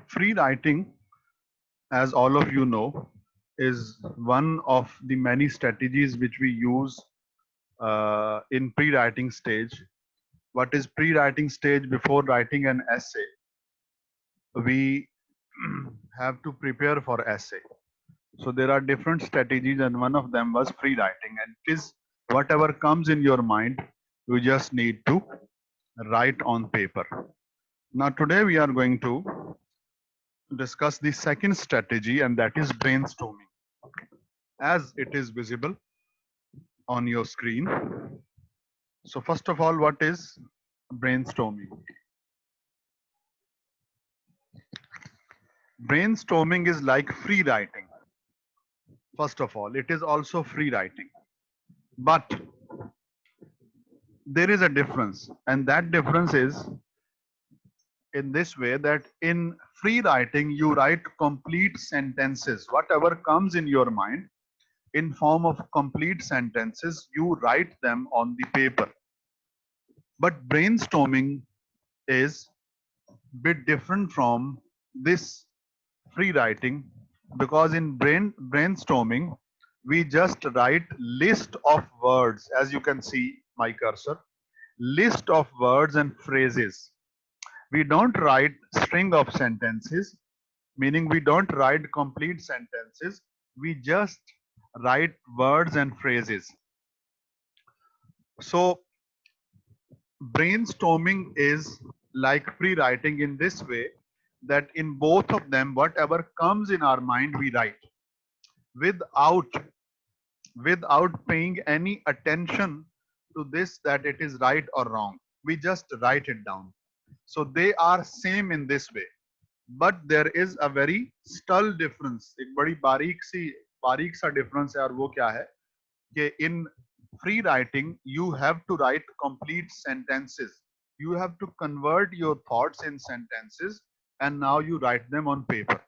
free writing, as all of you know, is one of the many strategies which we use in pre-writing stage. What is pre-writing stage? Before writing an essay, we have to prepare for essay. So there are different strategies, and one of them was free writing. And it is whatever comes in your mind, you just need to write on paper. Now today we are going to discuss the second strategy, and that is brainstorming. As it is visible on your screen. So first of all, what is brainstorming? Brainstorming is like free writing. First of all, it is also free writing. But there is a difference, and that difference is in this way, that in free writing, you write complete sentences. Whatever comes in your mind, in form of complete sentences, you write them on the paper. But brainstorming is bit different from this free writing, because in brainstorming we just write list of words, as you can see my cursor, list of words and phrases. We don't write string of sentences, meaning we don't write complete sentences, we just write words and phrases. So brainstorming is like free writing in this way, that in both of them, whatever comes in our mind, we write without paying any attention to this, that it is right or wrong. We just write it down. So they are same in this way, but there is a very subtle difference. एक बड़ी बारीक सा difference है, और वो क्या है कि in free writing you have to write complete sentences. You have to convert your thoughts in sentences, and now you write them on paper.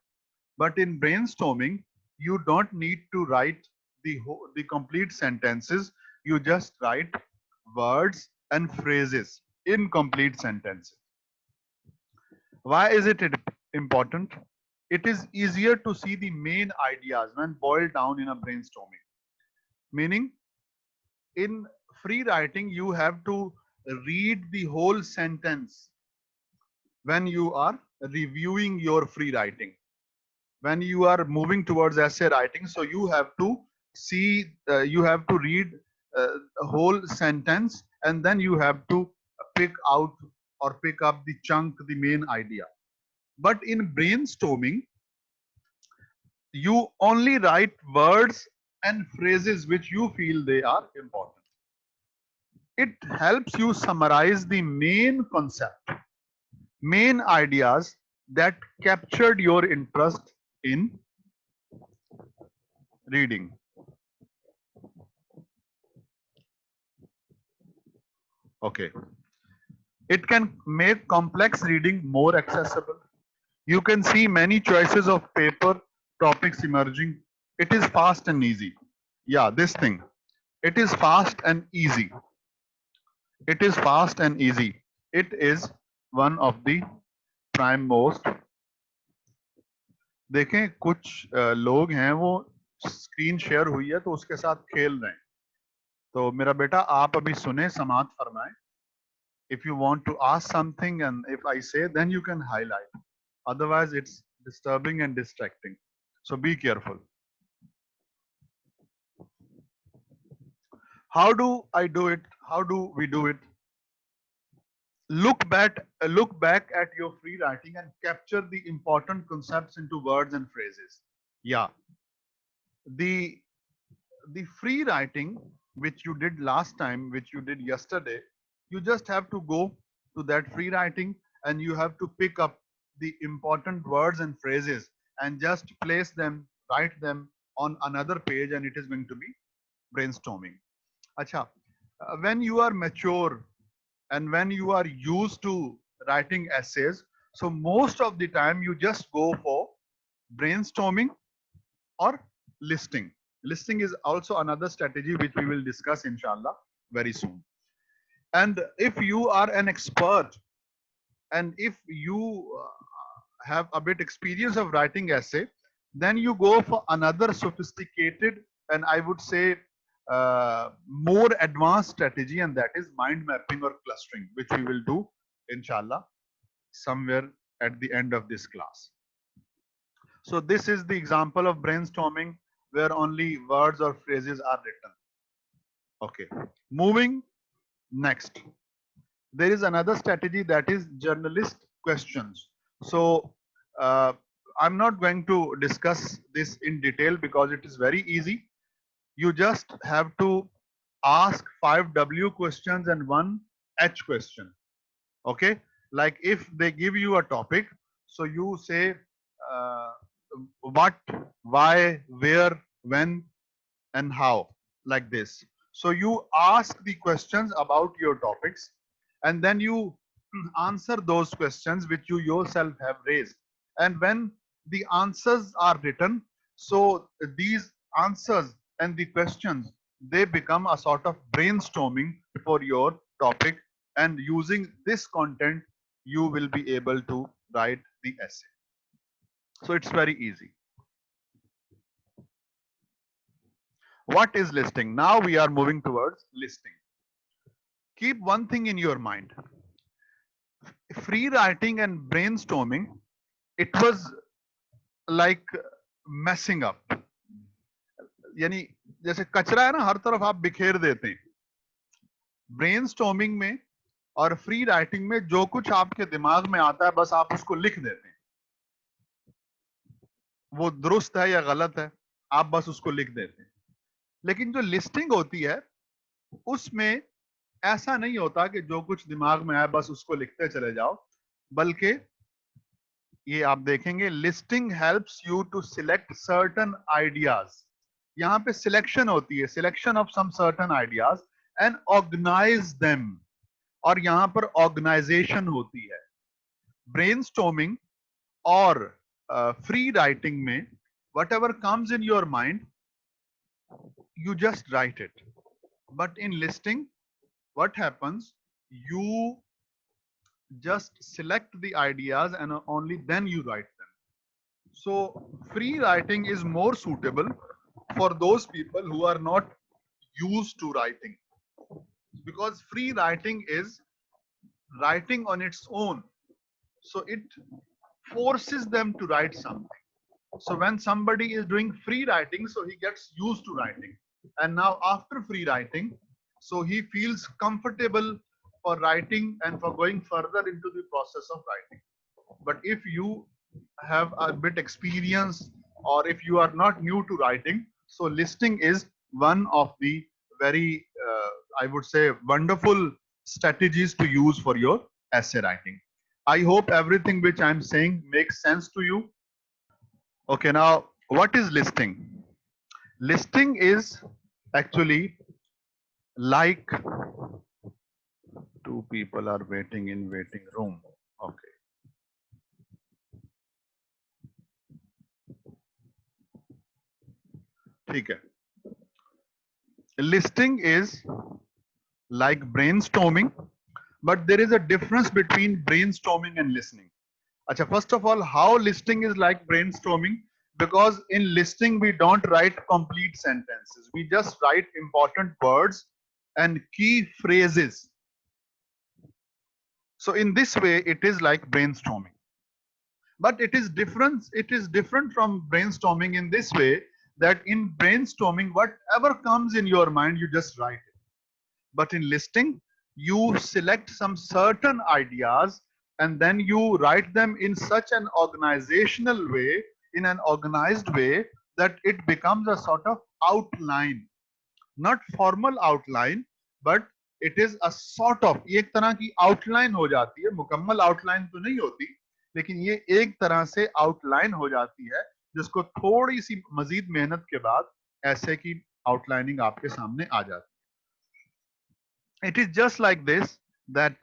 But in brainstorming, you don't need to write the complete sentences. You just write words and phrases in complete sentences. Why is it important? It is easier to see the main ideas when boiled down in a brainstorming. Meaning, in free writing, you have to read the whole sentence when you are reviewing your free writing. When you are moving towards essay writing, so you have to see, you have to read the whole sentence, and then you have to pick out or pick up the chunk, the main idea. But in brainstorming, you only write words and phrases which you feel they are important. It helps you summarize the main concept, main ideas that captured your interest in reading. Okay. It can make complex reading more accessible. You can see many choices of paper topics emerging. It is fast and easy. Yeah, this thing. It is fast and easy. It is fast and easy. It is one of the prime most. देखें कुछ लोग हैं वो screen share हुई है तो उसके साथ खेल रहे हैं. तो मेरा बेटा आप अभी सुने, समात फरमाएं. If you want to ask something and if I say, then you can highlight. Otherwise, it's disturbing and distracting. So be careful. How do I do it? How do we do it? Look back at your free writing and capture the important concepts into words and phrases. Yeah. The free writing which you did last time, which you did yesterday, you just have to go to that free writing and you have to pick up the important words and phrases and just place them, write them on another page, and it is going to be brainstorming. Acha, when you are mature and when you are used to writing essays, so most of the time you just go for brainstorming or listing. Listing is also another strategy which we will discuss inshallah very soon. And if you are an expert and if you have a bit experience of writing essay, then you go for another sophisticated and I would say more advanced strategy, and that is mind mapping or clustering, which we will do inshallah somewhere at the end of this class. So this is the example of brainstorming where only words or phrases are written. Okay, moving next. There is another strategy, that is journalist questions. So I'm not going to discuss this in detail because it is very easy. You just have to ask 5 W questions and 1 H question. Okay, like if they give you a topic, so you say uh, what, why, where, when, and how, like this. So you ask the questions about your topics and then you answer those questions which you yourself have raised. And when the answers are written, so these answers and the questions, they become a sort of brainstorming for your topic, and using this content you will be able to write the essay. So it's very easy. What is listing? Now we are moving towards listing. Keep one thing in your mind. Free writing and brainstorming, it was like messing up. यानी जैसे कचरा है ना, हर तरफ आप बिखेर देते हैं. ब्रेनस्टॉर्मिंग में और फ्री राइटिंग में जो कुछ आपके दिमाग में आता है बस आप उसको लिख देते हैं. वो दुरुस्त है या गलत है, आप बस उसको लिख देते हैं. लेकिन जो लिस्टिंग होती है उसमें ऐसा नहीं होता कि जो कुछ दिमाग में आया बस उसको लिखते चले जाओ, बल्कि ये आप देखेंगे listing helps you to select certain ideas. यहां पे सिलेक्शन होती है, selection of some certain ideas and organise them, और यहां पर ऑर्गेनाइजेशन होती है. ब्रेनस्टॉर्मिंग और फ्री राइटिंग में whatever comes in your mind you just write it, but in listing what happens, you just select the ideas and only then you write them. So free writing is more suitable for those people who are not used to writing, because free writing is writing on its own, so it forces them to write something. So when somebody is doing free writing, so he gets used to writing, and now after free writing, so he feels comfortable for writing and for going further into the process of writing. But if you have a bit experience or if you are not new to writing, so listing is one of the very I would say wonderful strategies to use for your essay writing. I hope everything which I'm saying makes sense to you. Okay, now what is listing? Listing is actually like two people are waiting in waiting room. Okay. ठीक है. Listing is like brainstorming, but there is a difference between brainstorming and listening. Acha, first of all, how listing is like brainstorming? Because in listing we don't write complete sentences. We just write important words and key phrases. So in this way, it is like brainstorming. But it is different. It is different from brainstorming in this way that in brainstorming, whatever comes in your mind, you just write it. But in listing, you select some certain ideas and then you write them in such an organizational way, in an organized way, that it becomes a sort of outline. Not formal outline, but it is a sort of, ये एक तरह की outline हो जाती है. मुकम्मल outline तो नहीं होती, लेकिन ये एक तरह से outline हो जाती है जिसको थोड़ी सी मजीद मेहनत के बाद ऐसे की outlining आपके सामने आ जाती है. It is just like this, that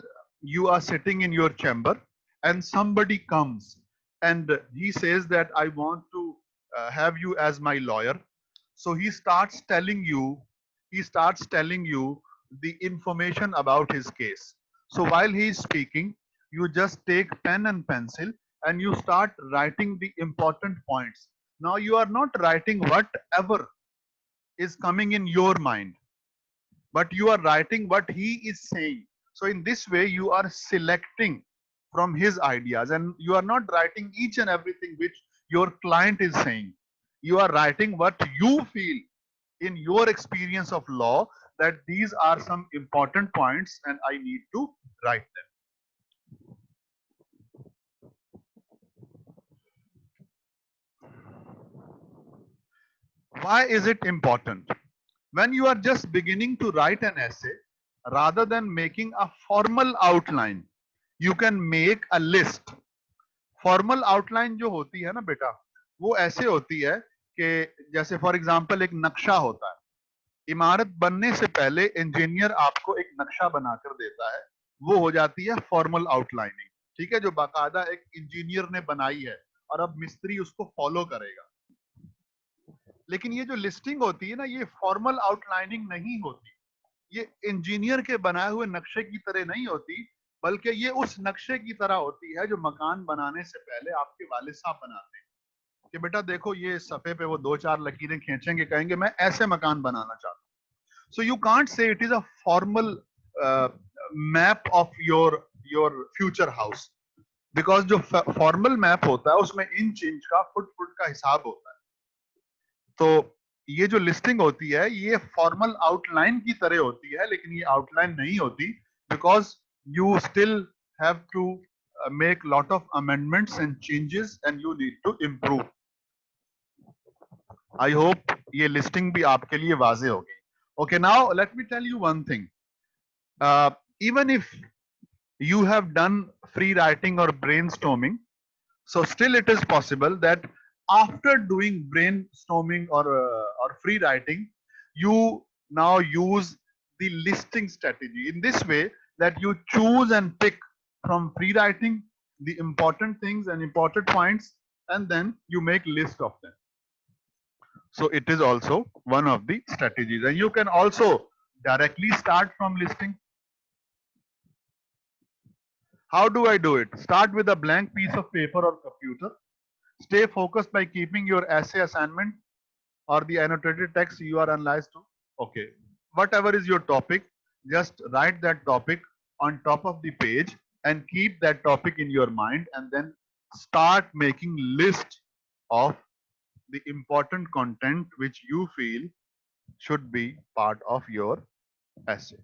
you are sitting in your chamber and somebody comes and he says that I want to have you as my lawyer. So he starts telling you the information about his case. So while he is speaking, you just take pen and pencil and you start writing the important points. Now you are not writing whatever is coming in your mind, but you are writing what he is saying. So in this way, you are selecting from his ideas, and you are not writing each and everything which your client is saying. You are writing what you feel in your experience of law, that these are some important points and I need to write them. Why is it important? When you are just beginning to write an essay, rather than making a formal outline, you can make a list. Formal outline जो होती है ना बेटा, वो ऐसे होती है कि जैसे फॉर एग्जांपल एक नक्शा होता है। इमारत बनने से पहले इंजीनियर आपको एक नक्शा बनाकर देता है, वो हो जाती है फॉर्मल आउटलाइनिंग। ठीक है, जो बाकायदा एक इंजीनियर ने बनाई है और अब मिस्त्री उसको फॉलो करेगा। लेकिन ये जो लिस्टिंग होती है ना, ये फॉर्मल आउटलाइनिंग नहीं होती, ये इंजीनियर के बनाए हुए नक्शे की तरह नहीं होती, बल्कि ये उस नक्शे की तरह होती है जो मकान बनाने से पहले आपके वालिद साहब बनाते हैं कि बेटा देखो ये सफ़े पे वो दो चार लकीरें खींचेंगे, कहेंगे मैं ऐसे मकान बनाना चाहता हूँ। So you can't say it is a formal map of your future house, because जो फॉर्मल मैप होता है उसमें इंच इंच का, फुट फुट का हिसाब होता है। तो ये जो लिस्टिंग होती है ये फॉर्मल आउटलाइन की तरह होती है, लेकिन ये आउटलाइन नहीं होती, because you still have to make lot of amendments and changes and you need to improve. I hope ये listing भी आपके लिए वाज़े होगी. Okay, now let me tell you one thing. Even if you have done free writing or brainstorming, so still it is possible that after doing brainstorming or free writing, you now use the listing strategy in this way, that you choose and pick from free writing the important things and important points, and then you make list of them. So it is also one of the strategies, and you can also directly start from listing. How do I do it? Start with a blank piece of paper or computer. Stay focused by keeping your essay assignment or the annotated text you are analyzed to. Okay, whatever is your topic, just write that topic on top of the page and keep that topic in your mind, and then start making list of the important content which you feel should be part of your essay.